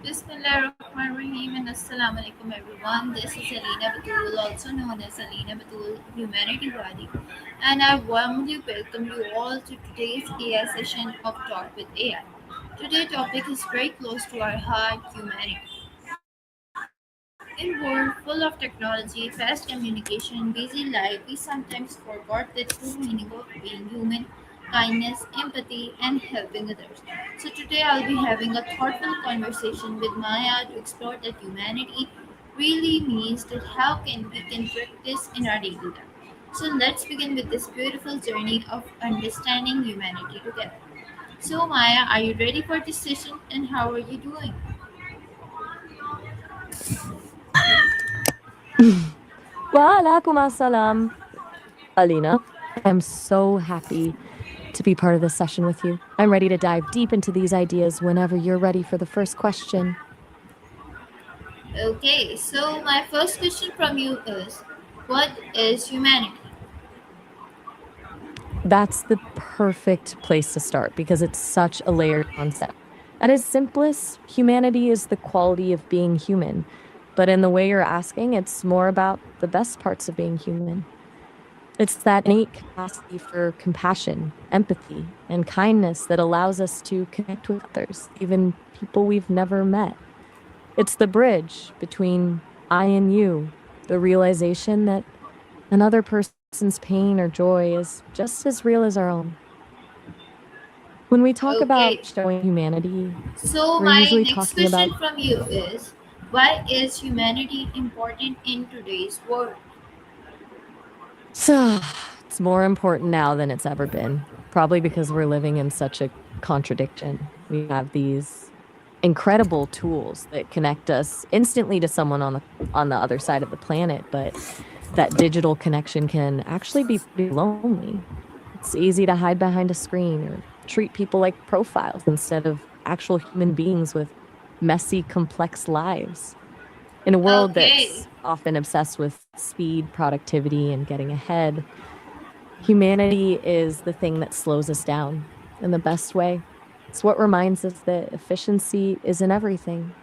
Bismillahirrahmanirrahim and Assalamu alaikum everyone. This is Alina Batul, also known as Alina Batul Humanity Wali, and I warmly welcome you all to today's AI session of Talk with AI. Today's topic is very close to our heart, humanity. In a world full of technology, fast communication, busy life, we sometimes forgot the true meaning of being human, kindness, empathy, and helping others. So today I'll be having a thoughtful conversation with Maya to explore that humanity really means that how can we can practice in our daily life. So let's begin with this beautiful journey of understanding humanity together. So Maya, are you ready for this session and how are you doing? Wa alaikum assalam, Alina. I'm so happy to be part of this session with you. I'm ready to dive deep into these ideas whenever you're ready for the first question. Okay, so my first question from you is what is humanity? That's the perfect place to start because it's such a layered concept. At its simplest, humanity is the quality of being human. But in the way you're asking, it's more about the best parts of being human. It's that innate capacity for compassion, empathy, and kindness that allows us to connect with others, even people we've never met. It's the bridge between I and you, the realization that another person's pain or joy is just as real as our own. When we talk Okay, about showing humanity, so we're my usually next talking question about from you is why is humanity important in today's world? so it's more important now than it's ever been. Probably because we're living in such a contradiction. We have these incredible tools that connect us instantly to someone on the other side of the planet, but that digital connection can actually be pretty lonely. It's easy to hide behind a screen or treat people like profiles instead of actual human beings with messy, complex lives. In a world Okay, that's often obsessed with speed, productivity, and getting ahead, humanity is the thing that slows us down in the best way. It's what reminds us that efficiency isn't everything.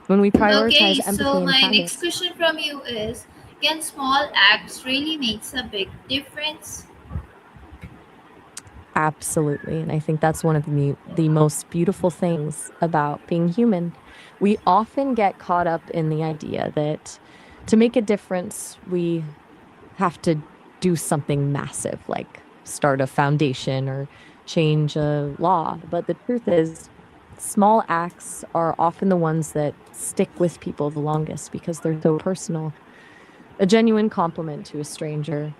When we prioritize okay, empathy so and my next kindness, question from you is can small acts really makes a big difference? absolutely. And I think that's one of the most beautiful things about being human. We often get caught up in the idea that to make a difference, we have to do something massive, like start a foundation or change a law. But the truth is, small acts are often the ones that stick with people the longest because they're so personal. A genuine compliment to a stranger,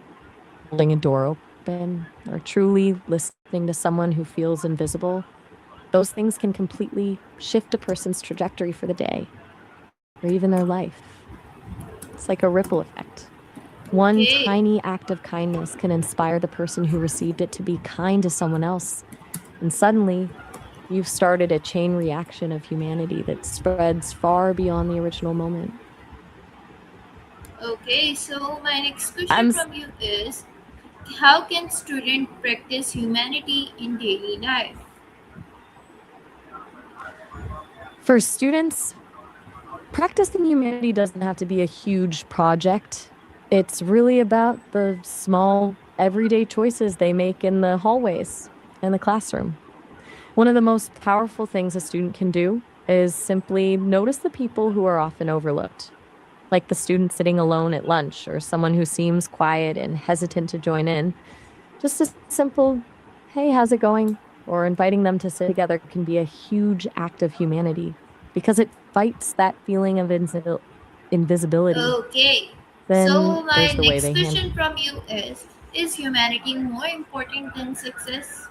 holding a door open, or truly listening to someone who feels invisible, those things can completely shift a person's trajectory for the day or even their life. It's like a ripple effect. One Okay, tiny act of kindness can inspire the person who received it to be kind to someone else. And suddenly, you've started a chain reaction of humanity that spreads far beyond the original moment. okay, so my next question I'm s- from you is how can students practice humanity in daily life? for students, practicing humanity doesn't have to be a huge project. It's really about the small, everyday choices they make in the hallways in the classroom. One of the most powerful things a student can do is simply notice the people who are often overlooked, like the student sitting alone at lunch or someone who seems quiet and hesitant to join in. Just a simple, hey, how's it going? Or inviting them to sit together can be a huge act of humanity because it fights that feeling of invisibility. Okay, Then so my there's the way next they handle. question from you is humanity more important than success?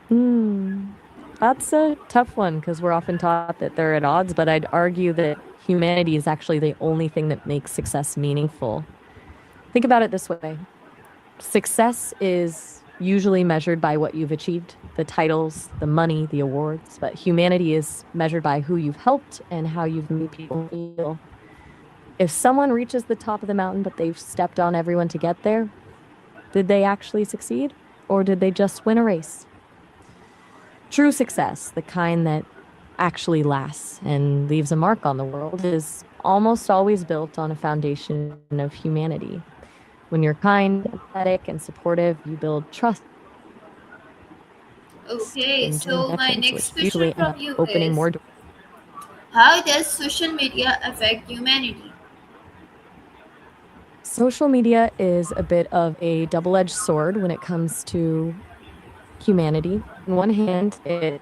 Hmm. That's a tough one because we're often taught that they're at odds, but I'd argue that humanity is actually the only thing that makes success meaningful. Think about it this way: success is usually measured by what you've achieved, the titles, the money, the awards, but humanity is measured by who you've helped and how you've made people feel. If someone reaches the top of the mountain, but they've stepped on everyone to get there, did they actually succeed? Or did they just win a race? True success, the kind that actually lasts and leaves a mark on the world is almost always built on a foundation of humanity. When you're kind, empathetic, and supportive, you build trust and genuine connections, which usually end up Okay, opening so more my doors. next question from you is, how does social media affect humanity? Social media is a bit of a double edged sword when it comes to humanity. On one hand, it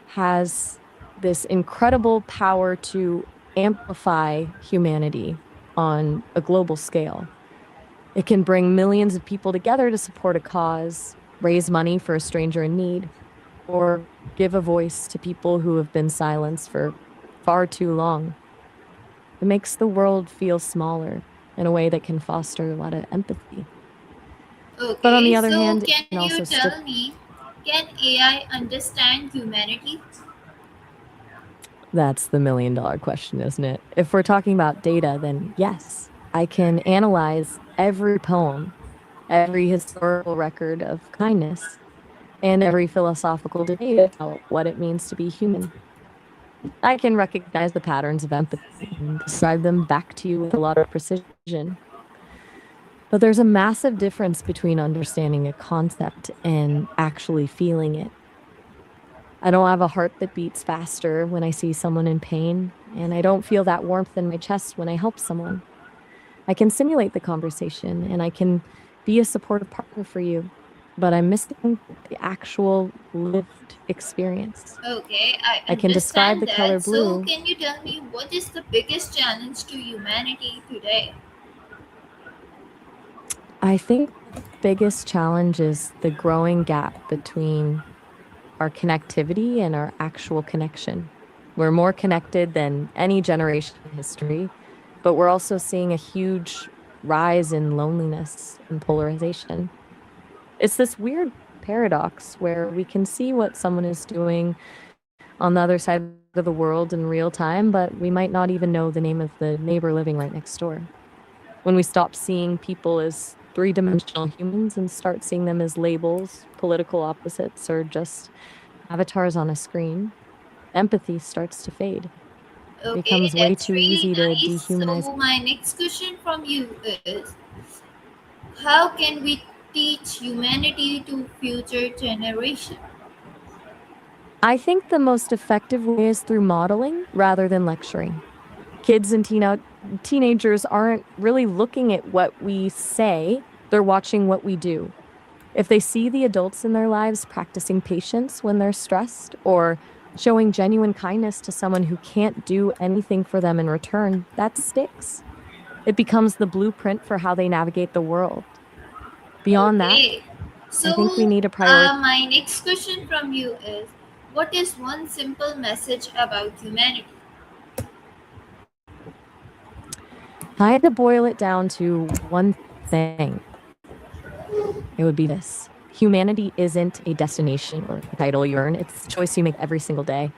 has this incredible power to amplify humanity on a global scale. It can bring millions of people together to support a cause, raise money for a stranger in need, or give a voice to people who have been silenced for far too long. It makes the world feel smaller in a way that can foster a lot of empathy. But on Okay, the other so hand, it can can you also strip. tell me, can AI understand humanity? That's the $1,000,000 question, isn't it? If we're talking about data, then yes, I can analyze every poem, every historical record of kindness, and every philosophical debate about what it means to be human. I can recognize the patterns of empathy and describe them back to you with a lot of precision. But there's a massive difference between understanding a concept and actually feeling it. I don't have a heart that beats faster when I see someone in pain, and I don't feel that warmth in my chest when I help someone. I can simulate the conversation and I can be a supportive partner for you, but I'm missing the actual lived experience. Okay, I I can describe understand the color that. So, blue. can you tell me what is the biggest challenge to humanity today? I think the biggest challenge is the growing gap between our connectivity and our actual connection. We're more connected than any generation in history, but we're also seeing a huge rise in loneliness and polarization. It's this weird paradox where we can see what someone is doing on the other side of the world in real time, but we might not even know the name of the neighbor living right next door. When we stop seeing people as three-dimensional humans and start seeing them as labels, political opposites, or just avatars on a screen, empathy starts to fade. It Okay, becomes way that's too really easy to nice. dehumanize. So, my next question from you is, how can we teach humanity to future generation? I think the most effective way is through modeling rather than lecturing. Kids and teenagers aren't really looking at what we say, they're watching what we do. If they see the adults in their lives practicing patience when they're stressed or showing genuine kindness to someone who can't do anything for them in return, that sticks. It becomes the blueprint for how they navigate the world. Beyond that, Okay, I think we so need to prioritize my next question from you is, what is one simple message about humanity? if I had to boil it down to one thing, it would be this. Humanity isn't a destination or a title you earn. It's the choice you make every single day.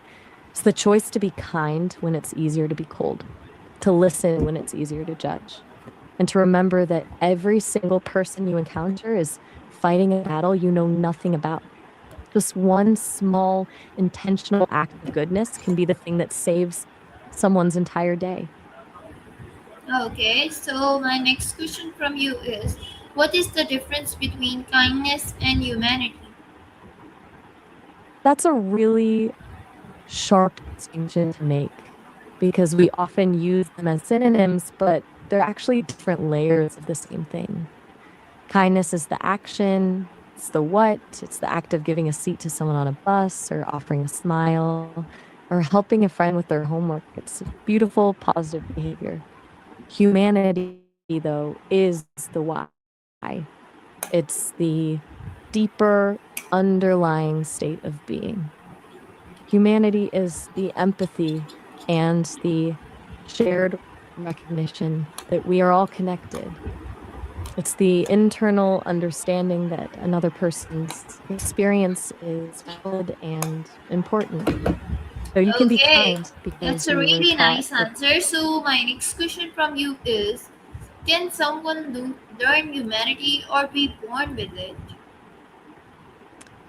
It's the choice to be kind when it's easier to be cold, to listen when it's easier to judge, and to remember that every single person you encounter is fighting a battle you know nothing about. Just one small, intentional act of goodness can be the thing that saves someone's entire day. Okay, so my next question from you is, what is the difference between kindness and humanity? That's a really sharp distinction to make because we often use them as synonyms, but they're actually different layers of the same thing. Kindness is the action, it's the what, it's the act of giving a seat to someone on a bus or offering a smile or helping a friend with their homework. It's beautiful, positive behavior. Humanity, though, is the why. It's the deeper underlying state of being. Humanity is the empathy and the shared recognition that we are all connected. It's the internal understanding that another person's experience is valid and important. So you can be Okay, kind that's because a you were really taught nice that. answer. So my next question from you is, can someone learn humanity or be born with it?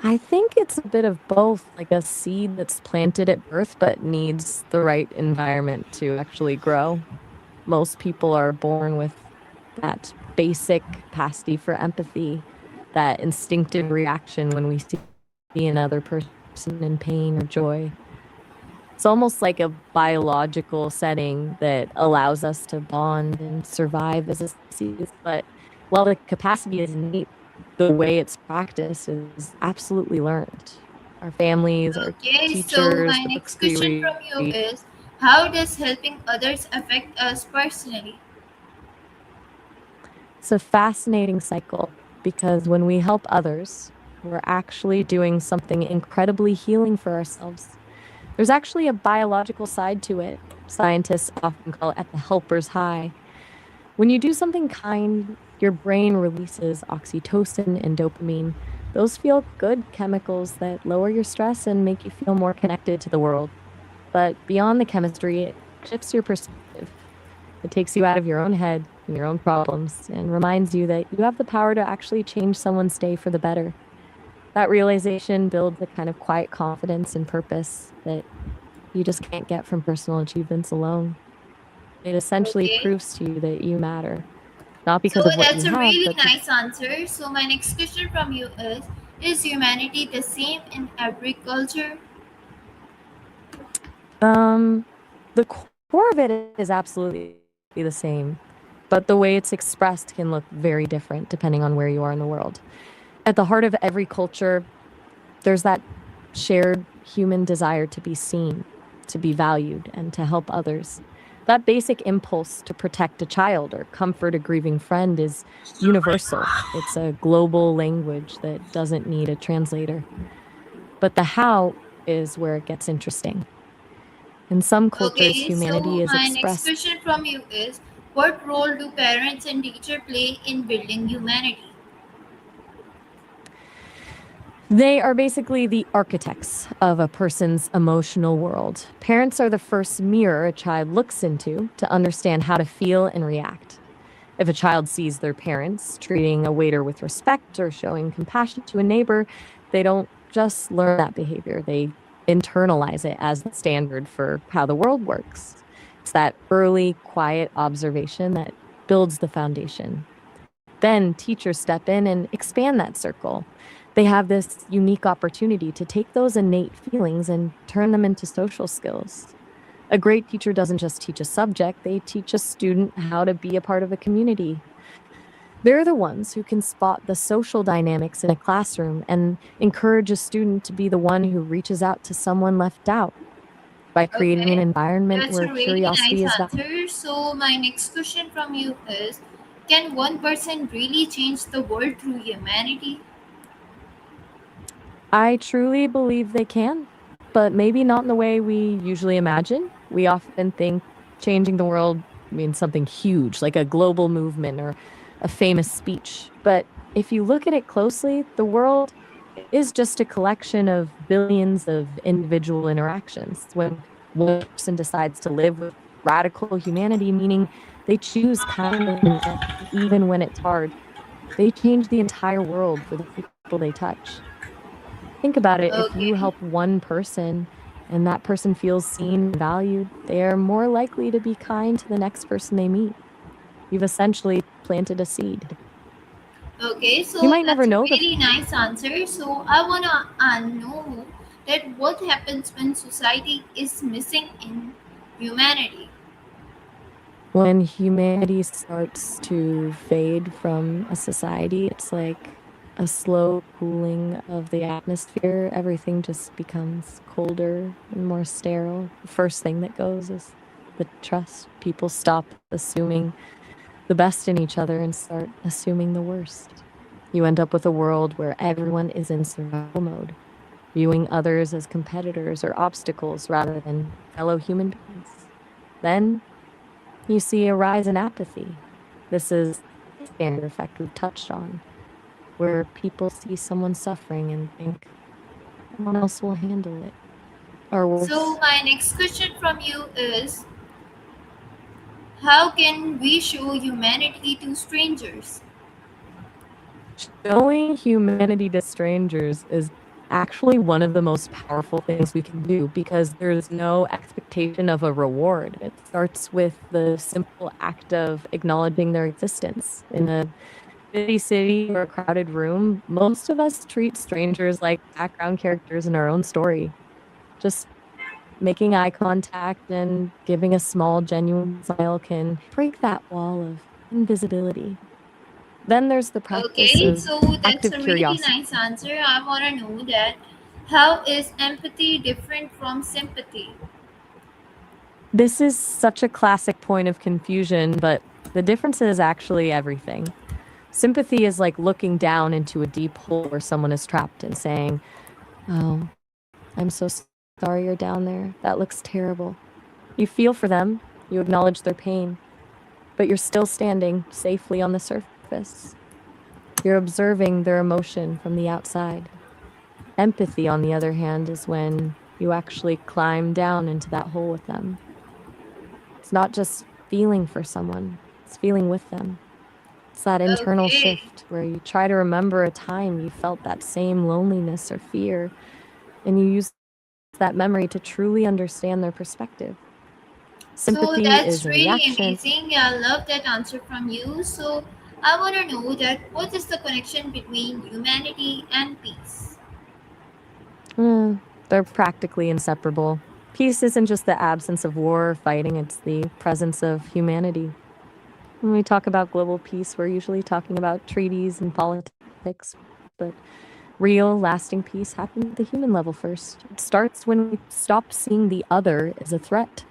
I think it's a bit of both, like a seed that's planted at birth but needs the right environment to actually grow. Most people are born with that basic capacity for empathy, that instinctive reaction when we see another person in pain or joy. It's almost like a biological setting that allows us to bond and survive as a species. But while the capacity is innate, the way it's practiced is absolutely learned. Our families, our Okay, so teachers, my the next books we question read. from you is, how does helping others affect us personally? It's a fascinating cycle because when we help others, we're actually doing something incredibly healing for ourselves. There's actually a biological side to it. Scientists often call it the helper's high. When you do something kind, your brain releases oxytocin and dopamine. Those feel good chemicals that lower your stress and make you feel more connected to the world. But beyond the chemistry, it shifts your perspective. It takes you out of your own head and your own problems and reminds you that you have the power to actually change someone's day for the better. That realization builds a kind of quiet confidence and purpose that you just can't get from personal achievements alone. It essentially Okay, proves to you that you matter, not so because of what you that's a have, really but nice answer. So my next question from you is humanity the same in every culture? um the core of it is absolutely the same, but the way it's expressed can look very different depending on where you are in the world. At the heart of every culture, there's that shared human desire to be seen, to be valued, and to help others. That basic impulse to protect a child or comfort a grieving friend is universal. It's a global language that doesn't need a translator. But the how is where it gets interesting. In some cultures, Okay, humanity so is my next expressed. question from you is, what role do parents and teacher play in building humanity? They are basically the architects of a person's emotional world. Parents are the first mirror a child looks into to understand how to feel and react. If a child sees their parents treating a waiter with respect or showing compassion to a neighbor, they don't just learn that behavior, they internalize it as the standard for how the world works. It's that early, quiet observation that builds the foundation. Then teachers step in and expand that circle. They have this unique opportunity to take those innate feelings and turn them into social skills. A great teacher doesn't just teach a subject, they teach a student how to be a part of a community. They're the ones who can spot the social dynamics in a classroom and encourage a student to be the one who reaches out to someone left out by creating an Okay, environment that's where a really nice curiosity is valued. answer. So my next question from you is, can one person really change the world through humanity? I truly believe they can, but maybe not in the way we usually imagine. We often think changing the world means something huge, like a global movement or a famous speech. But if you look at it closely, the world is just a collection of billions of individual interactions. When one person decides to live with radical humanity, meaning they choose kindness even when it's hard, they change the entire world for the people they touch. Think about it. If you Okay, help one person and that person feels seen and valued, they are more likely to be kind to the next person they meet. You've essentially planted a seed. okay, You so might never that's a know the really nice answer. So I wanna know that what happens when society is missing in humanity. when humanity starts to fade from a society, it's like a slow cooling of the atmosphere. Everything just becomes colder and more sterile. The first thing that goes is the trust. People stop assuming the best in each other and start assuming the worst. You end up with a world where everyone is in survival mode, viewing others as competitors or obstacles rather than fellow human beings. Then you see a rise in apathy. This is the bystander effect we've touched on, where people see someone suffering and think someone else will handle it. Or So worse, my next question from you is, how can we show humanity to strangers? showing humanity to strangers is actually one of the most powerful things we can do because there's no expectation of a reward. It starts with the simple act of acknowledging their existence. In a busy city or a crowded room, most of us treat strangers like background characters in our own story. Just making eye contact and giving a small, genuine smile can break that wall of invisibility. Then there's the practice Okay, of so that's active a really curiosity. nice answer. I want to know that how is empathy different from sympathy? This is such a classic point of confusion, but the difference is actually everything. Sympathy is like looking down into a deep hole where someone is trapped and saying, "Oh, I'm so sorry you're down there. That looks terrible." You feel for them, you acknowledge their pain, but you're still standing safely on the surface. You're observing their emotion from the outside. Empathy, on the other hand, is when you actually climb down into that hole with them. It's not just feeling for someone, it's feeling with them. It's that internal Okay, shift where you try to remember a time you felt that same loneliness or fear, and you use that memory to truly understand their perspective. Sympathy so is a that's really reaction. amazing. I love that answer from you. So I want to know that what is the connection between humanity and peace? They're practically inseparable. Peace isn't just the absence of war or fighting, it's the presence of humanity. When we talk about global peace, we're usually talking about treaties and politics, but real, lasting peace happens at the human level first. It starts when we stop seeing the other as a threat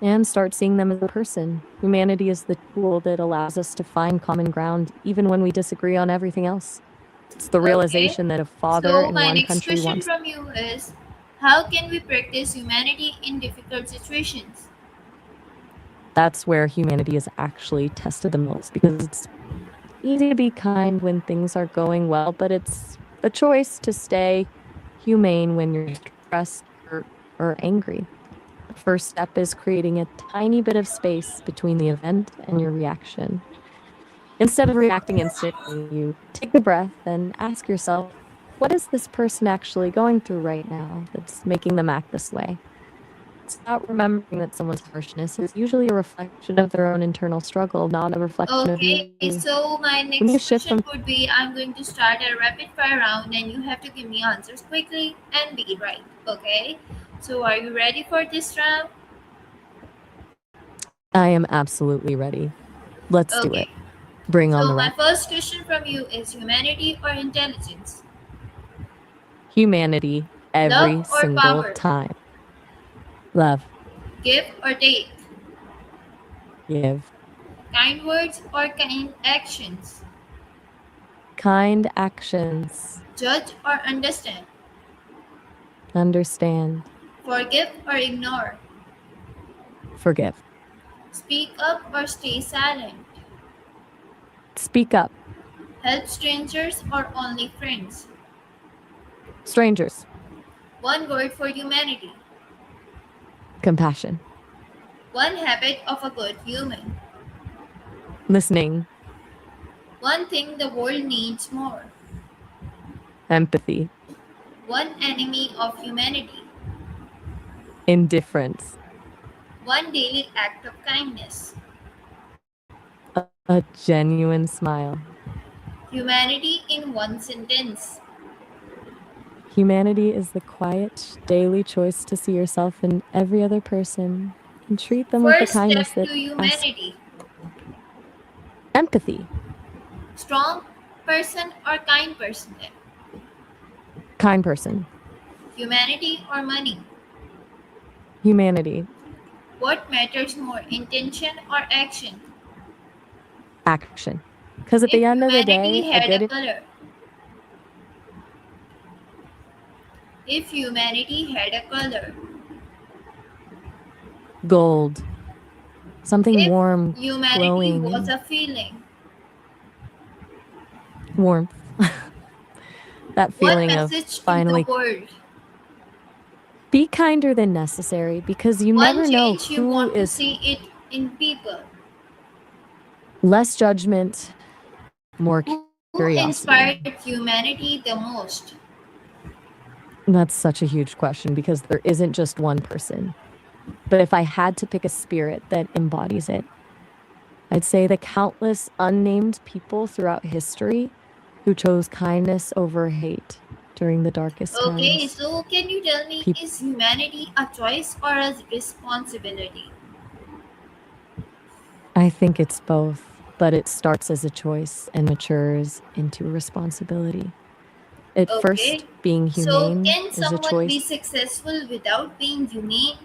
and start seeing them as a person. Humanity is the tool that allows us to find common ground even when we disagree on everything else. It's the Okay, realization that a father so in my one next country question wants. from you is how can we practice humanity in difficult situations? That's where humanity is actually tested the most because it's easy to be kind when things are going well, but it's a choice to stay humane when you're stressed, hurt, or angry. The first step is creating a tiny bit of space between the event and your reaction. Instead of reacting instantly, you take a breath and ask yourself, what is this person actually going through right now that's making them act this way? It's about remembering that someone's harshness is usually a reflection of their own internal struggle, not a reflection of Okay, you. so my When you next shift from question would be I'm going to start a rapid fire round and you have to give me answers quickly and be right. Okay, so are you ready for this round? I am absolutely ready. Let's do Okay, it. Bring on so the my rapid. first question from you is humanity or intelligence? Humanity Love every or single power? time. Love, Give or take? give, Kind words or kind actions? kind actions, Judge or understand? understand, Forgive or ignore? forgive. Speak up or stay silent? Speak up, Help strangers or only friends? strangers, One word for humanity. compassion, One habit of a good human. listening, One thing the world needs more. empathy, One enemy of humanity. indifference, One daily act of kindness. a genuine smile. Humanity in one sentence. Humanity is the quiet, daily choice to see yourself in every other person and treat them with the First step kindness that to asks humanity. empathy, Strong person or kind person then? kind person, Humanity or money? humanity, What matters more, intention or action? action. Because at If the end of the humanity day, a had a good color, if humanity had a color, gold, something if warm, humanity glowing, was and a feeling, warmth. That what feeling of message to the finally world? be kinder than necessary because you One never know change you who want to is see it in people. less judgment, more Who curiosity. inspired humanity the most? That's such a huge question because there isn't just one person. But if I had to pick a spirit that embodies it, I'd say the countless unnamed people throughout history who chose kindness over hate during the darkest Okay, times. so can you tell me, Peop is humanity a choice or a responsibility? I think it's both, but it starts as a choice and matures into a responsibility. At Okay, first, being so humane can is a someone be choice. successful without being humane?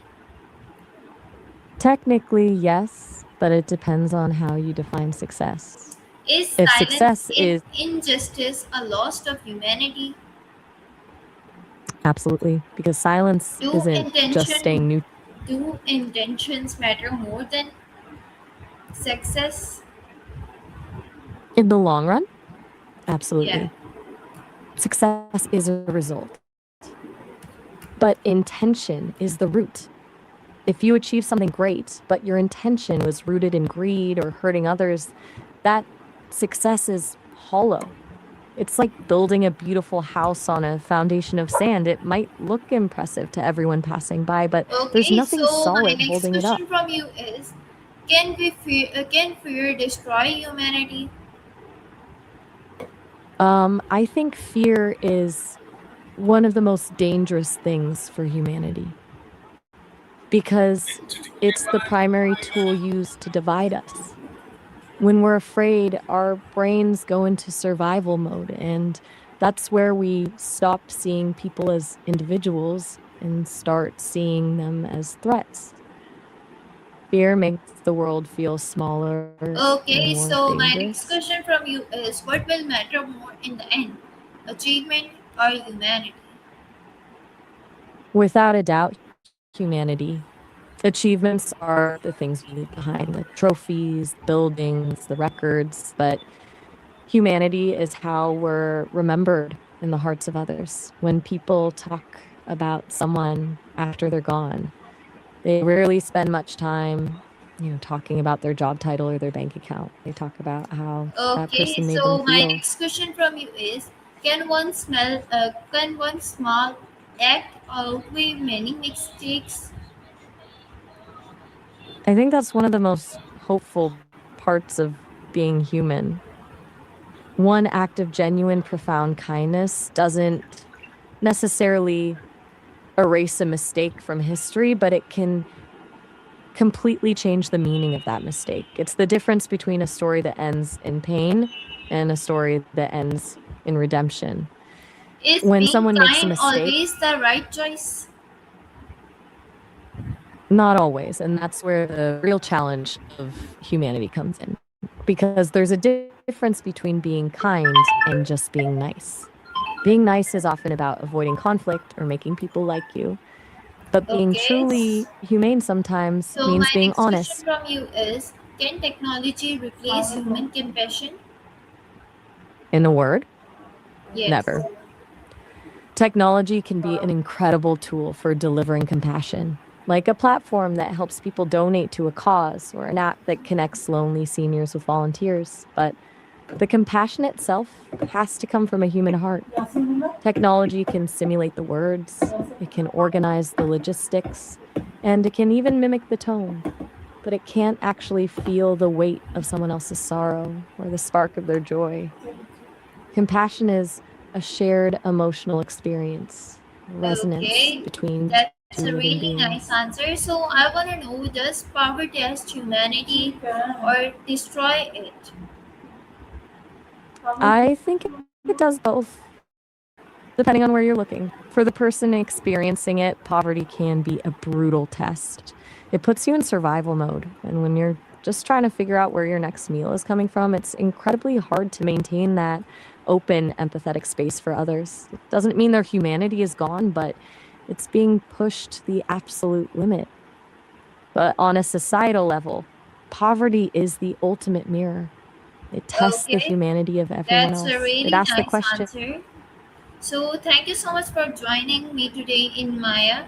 Technically, yes, but it depends on how you define success. Is If silence success in is injustice a loss of humanity? absolutely, because silence Do isn't just intention staying neutral do intentions matter more than success? in the long run, Yeah. absolutely. Success is a result, but intention is the root. If you achieve something great, but your intention was rooted in greed or hurting others, that success is hollow. It's like building a beautiful house on a foundation of sand. It might look impressive to everyone passing by, but there's Okay, nothing so my solid next holding it up. question from you is, can fear destroy humanity? I think fear is one of the most dangerous things for humanity because it's the primary tool used to divide us. When we're afraid, our brains go into survival mode, and that's where we stop seeing people as individuals and start seeing them as threats. Fear makes the world feel smaller and more Okay, so my dangerous. next question from you is, what will matter more in the end? Achievement or humanity? Without a doubt, humanity. Achievements are the things we leave behind, the trophies, buildings, the records, but humanity is how we're remembered in the hearts of others. When people talk about someone after they're gone, they rarely spend much time, talking about their job title or their bank account. They talk about how that Okay, person made them so my feel. next question from you is, can one small act outweigh many mistakes? I think that's one of the most hopeful parts of being human. One act of genuine, profound kindness doesn't necessarily erase a mistake from history, but it can completely change the meaning of that mistake. It's the difference between a story that ends in pain and a story that ends in redemption. Is When being someone makes a kind mistake, always the right choice? not always, and that's where the real challenge of humanity comes in. Because there's a difference between being kind and just being nice. Being nice is often about avoiding conflict or making people like you, but being Okay. truly humane sometimes So means my being next question honest. from you is, can technology replace human compassion? In a word, Yes. never. Technology can be an incredible tool for delivering compassion, like a platform that helps people donate to a cause or an app that connects lonely seniors with volunteers. But the compassion itself has to come from a human heart. Technology can simulate the words, it can organize the logistics, and it can even mimic the tone, but it can't actually feel the weight of someone else's sorrow or the spark of their joy. Compassion is a shared emotional experience, resonance Okay. between two That's a living really nice beings. answer. So I want to know, does power test humanity or destroy it? I think it does both, depending on where you're looking. For the person experiencing it, poverty can be a brutal test. It puts you in survival mode, and when you're just trying to figure out where your next meal is coming from, it's incredibly hard to maintain that open, empathetic space for others. It doesn't mean their humanity is gone, but it's being pushed to the absolute limit. But on a societal level, poverty is the ultimate mirror. It tests the Okay. humanity of everyone That's a else. It really asks the nice question. answer. So, thank you so much for joining me today in my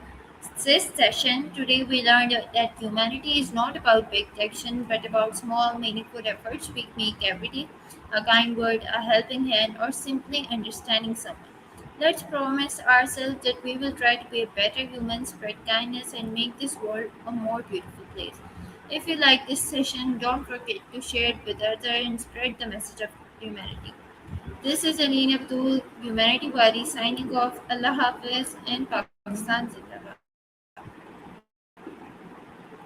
sixth session. Today, we learned that humanity is not about big action but about small, meaningful efforts we make every day. A kind word, a helping hand, or simply understanding someone. Let's promise ourselves that we will try to be a better human, spread kindness, and make this world a more beautiful place. If you like this session, don't forget to share it with others and spread the message of humanity. This is Aline Abdul, Humanity Wali, signing off. Allah Hafiz and Pakistan Zindabad.